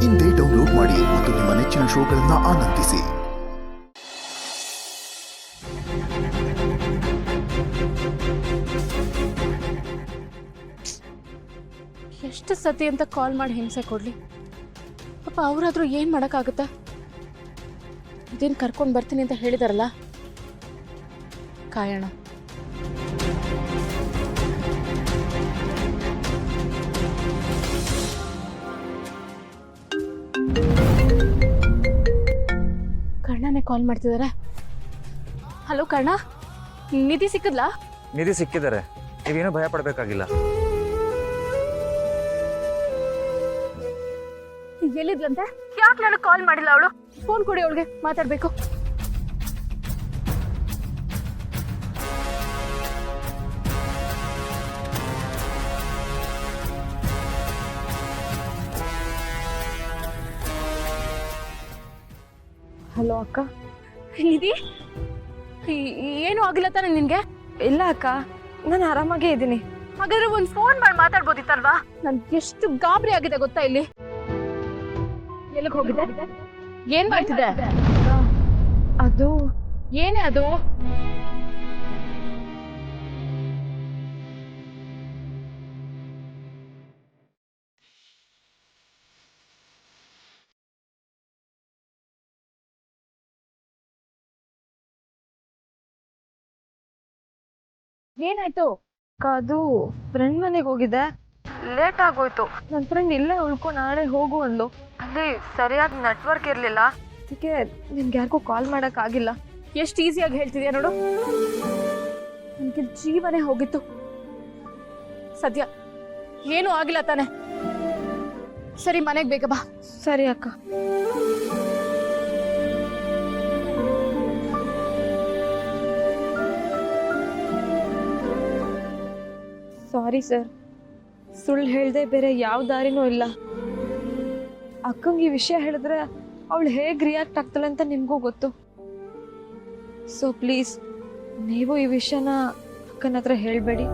ಇಂದೇ ಡೌನ್ಲೋಡ್ ಮಾಡಿ ಮತ್ತು ನಿಮ್ಮ ನೆಚ್ಚಿನ ಶೋಗಳನ್ನು ಆನಂದಿಸಿ. ಎಷ್ಟು ಸತಿ ಅಂತ ಕಾಲ್ ಮಾಡಿ ಹಿಂಸೆ ಕೊಡ್ಲಿ ಪಾಪ. ಅವರಾದ್ರೂ ಏನ್ ಮಾಡಕ್ಕಾಗುತ್ತಾ? ಇದೇನು ಕರ್ಕೊಂಡು ಬರ್ತೀನಿ ಅಂತ ಹೇಳಿದಾರಲ್ಲ, ಕಾಯೋಣ. ಕರ್ಣನೇ ಕಾಲ್ ಮಾಡ್ತಿದ್ದಾರೆ. ಹಲೋ ಕರ್ಣ, ನಿಧಿ ಸಿಕ್ಕದ್ಲಾ? ನಿಧಿ ಸಿಕ್ಕಿದ್ದಾರೆ, ನೀವೇನು ಭಯ ಪಡಬೇಕಾಗಿಲ್ಲ. ಎಲ್ಲಿದ್ಲಂತೆ? ಯಾಕೆ ನನಗೆ ಕಾಲ್ ಮಾಡಿಲ್ಲ ಅವಳು? ಫೋನ್ ಕೊಡಿ, ಅವಳಿಗೆ ಮಾತಾಡ್ಬೇಕು. ಹಲೋ ಅಕ್ಕ. ನಿಧಿ, ಏನು ಆಗಿಲ್ಲ ತಾನೆ ನಿನ್ಗೆ? ಇಲ್ಲ ಅಕ್ಕ, ನಾನು ಆರಾಮಾಗೇ ಇದ್ದೀನಿ. ಹಾಗಾದ್ರೆ ಒಂದು ಫೋನ್ ಮಾಡಿ ಮಾತಾಡ್ಬೋದಿತ್ತಲ್ವಾ? ನನ್ಗೆ ಎಷ್ಟು ಗಾಬರಿ ಆಗಿದೆ ಗೊತ್ತಾ ಇಲ್ಲಿ. ಎಲ್ಲಿಗೆ ಹೋಗಿದೆ? ಏನ್ ಮಾಡ್ತಿದೆ? ಅದು ಏನೇ ಅದು? ಏನಾಯ್ತು? ಅದು ಫ್ರೆಂಡ್ ಮನೆಗೆ ಹೋಗಿದೆ, ಲೇಟ್ ಆಗೋಯ್ತು. ನನ್ನ ಫ್ರೆಂಡ್ ಇಲ್ಲೇ ಉಳ್ಕೊಂಡು ನಾಳೆ ಹೋಗು ಅಂದ್ಲು. ಅಲ್ಲಿ ಸರಿಯಾಗಿ ನೆಟ್ವರ್ಕ್ ಇರಲಿಲ್ಲ, ಅದಕ್ಕೆ ನಿಮ್ಗೆ ಯಾರಿಗೂ ಕಾಲ್ ಮಾಡೋಕ್ಕಾಗಿಲ್ಲ. ಎಷ್ಟು ಈಸಿಯಾಗಿ ಹೇಳ್ತಿದ್ಯಾ ನೋಡು. ನನಗೆ ಜೀವನೇ ಹೋಗಿತ್ತು. ಸದ್ಯ ಏನೂ ಆಗಿಲ್ಲ ತಾನೆ? ಸರಿ, ಮನೆಗೆ ಬೇಗ ಬಾ. ಸರಿ ಅಕ್ಕ. ಸಾರಿ ಸರ್, ಸುಳ್ಳು ಹೇಳ್ದೆ ಬೇರೆ ಯಾವ ದಾರಿನೂ ಇಲ್ಲ. ಅಕ್ಕಂಗೆ ಈ ವಿಷಯ ಹೇಳಿದ್ರೆ ಅವಳು ಹೇಗೆ ರಿಯಾಕ್ಟ್ ಆಗ್ತಾಳೆ ಅಂತ ನಿಮಗೂ ಗೊತ್ತು. ಸೊ ಪ್ಲೀಸ್, ನೀವು ಈ ವಿಷಯನ ಅಕ್ಕನ ಹತ್ರ ಹೇಳಬೇಡಿ.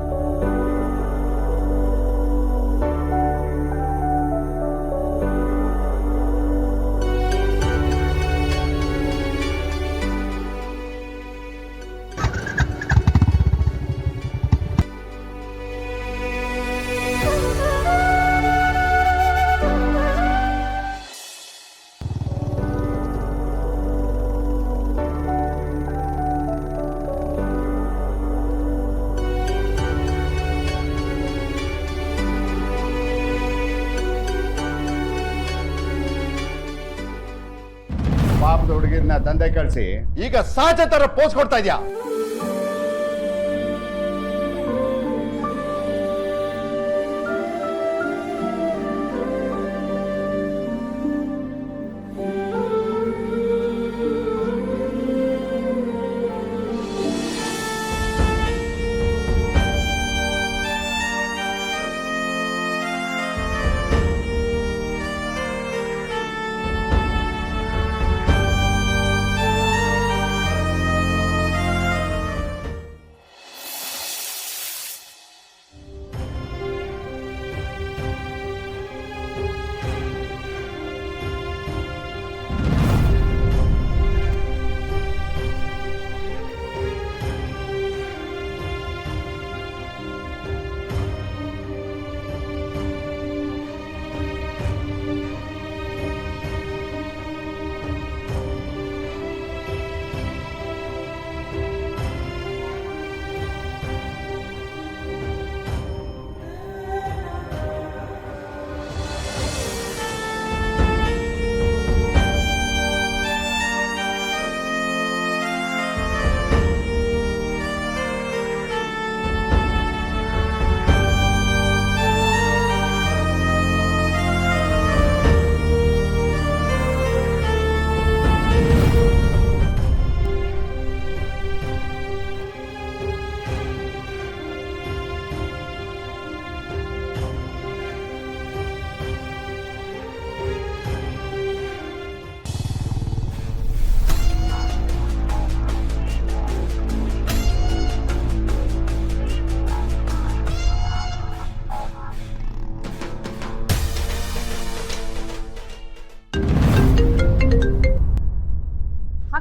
ಪಾಪದ ಹುಡುಗಿನ ದಂಧೆ ಕಳಿಸಿ ಈಗ ಸಹಜ ತರ ಪೋಸ್ ಕೊಡ್ತಾ ಇದ್ಯಾ?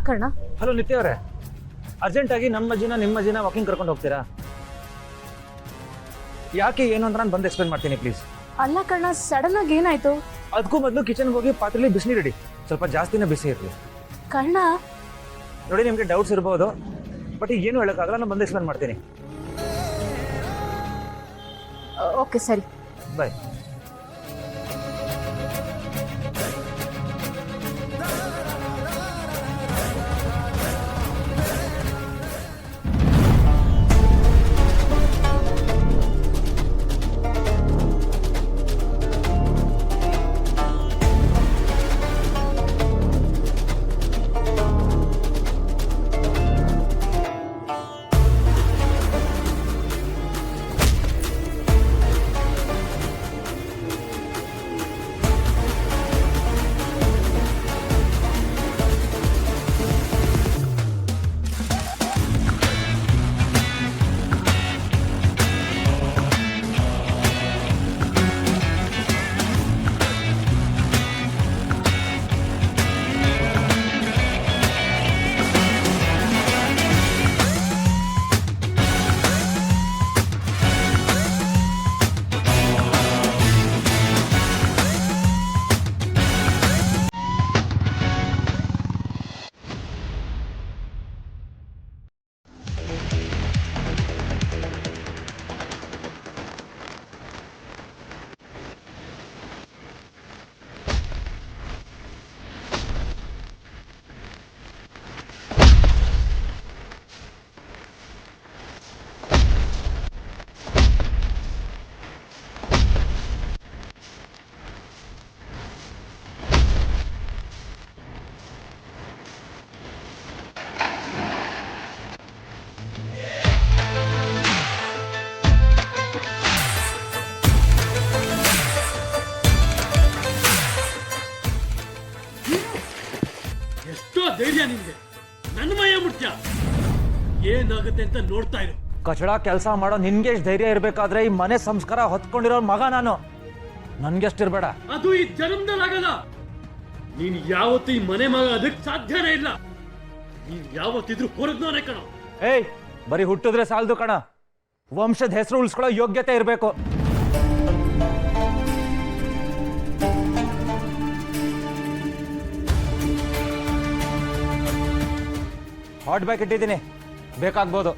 ಕರ್ಣ? ಹಲೋ ನಿತ್ಯ ಅವರೇ, ಅರ್ಜೆಂಟಾಗಿ ನಮ್ಮ ಅಜ್ಜಿನ ವಾಕಿಂಗ್ ಕರ್ಕೊಂಡು ಹೋಗ್ತೀರಾ? ಯಾಕೆ ಏನು ಅಂತ ನಾನು ಬಂದು ಎಕ್ಸ್ಪ್ಲೇನ್ ಮಾಡ್ತೀನಿ ಪ್ಲೀಸ್. ಅಲ್ಲ ಕರ್ಣ, ಸಡನ್ ಆಗಿ ಏನಾಯ್ತು? ಅದಕ್ಕೂ ಮೊದಲು ಕಿಚನ್ಗೆ ಹೋಗಿ ಪಾತ್ರೆಲಿ ಬಿಸಿನೀರು ಇಡಿ, ಸ್ವಲ್ಪ ಜಾಸ್ತಿನೇ ಬಿಸಿ ಇರಲಿ. ಕರ್ಣ, ನೋಡಿ ನಿಮಗೆ ಡೌಟ್ಸ್ ಇರ್ಬೋದು, ಬಟ್ ಈಗ ಏನು ಹೇಳೋಕ್ಕಾಗಲ್ಲ, ನಾನು ಬಂದು ಎಕ್ಸ್ಪ್ಲೇನ್ ಮಾಡ್ತೀನಿ. ಓಕೆ ಸರಿ. ಬಾಯ್. ಎಷ್ಟೋ ಧೈರ್ಯ ನಿನ್ಗೆ, ನನ್ನ ಮೈಯ ಮುಟ್ಯ, ಏನಾಗುತ್ತೆ ಅಂತ ನೋಡ್ತಾ ಇರು. ಕಚಡ ಕೆಲಸ ಮಾಡೋ ನಿನ್ಗೆ ಎಷ್ಟು ಧೈರ್ಯ ಇರಬೇಕಾದ್ರೆ ಈ ಮನೆ ಸಂಸ್ಕಾರ ಹೊತ್ಕೊಂಡಿರೋ ಮಗ ನಾನು, ನನ್ಗೆಷ್ಟಿರ್ಬೇಡ. ಅದು ಈ ಜನ್ಮದಲ್ಲಾಗಲ್ಲ. ನೀನ್ ಯಾವತ್ತು ಈ ಮನೆ ಮಗ ಅದಕ್ಕೆ ಸಾಧ್ಯನೇ ಇಲ್ಲ. ನೀನ್ ಯಾವತ್ತಿದ್ರು ಹೊರಗ್ನವನೇ ಕಣ. ಏಯ್, ಬರೀ ಹುಟ್ಟಿದ್ರೆ ಸಾಲದು ಕಣ, ವಂಶದ ಹೆಸರು ಉಳಿಸ್ಕೊಳ್ಳೋ ಯೋಗ್ಯತೆ ಇರಬೇಕು. ಹಾಟ್ ಬ್ಯಾಗ್ ಇಟ್ಟಿದ್ದೀನಿ, ಬೇಕಾಗ್ಬೋದು.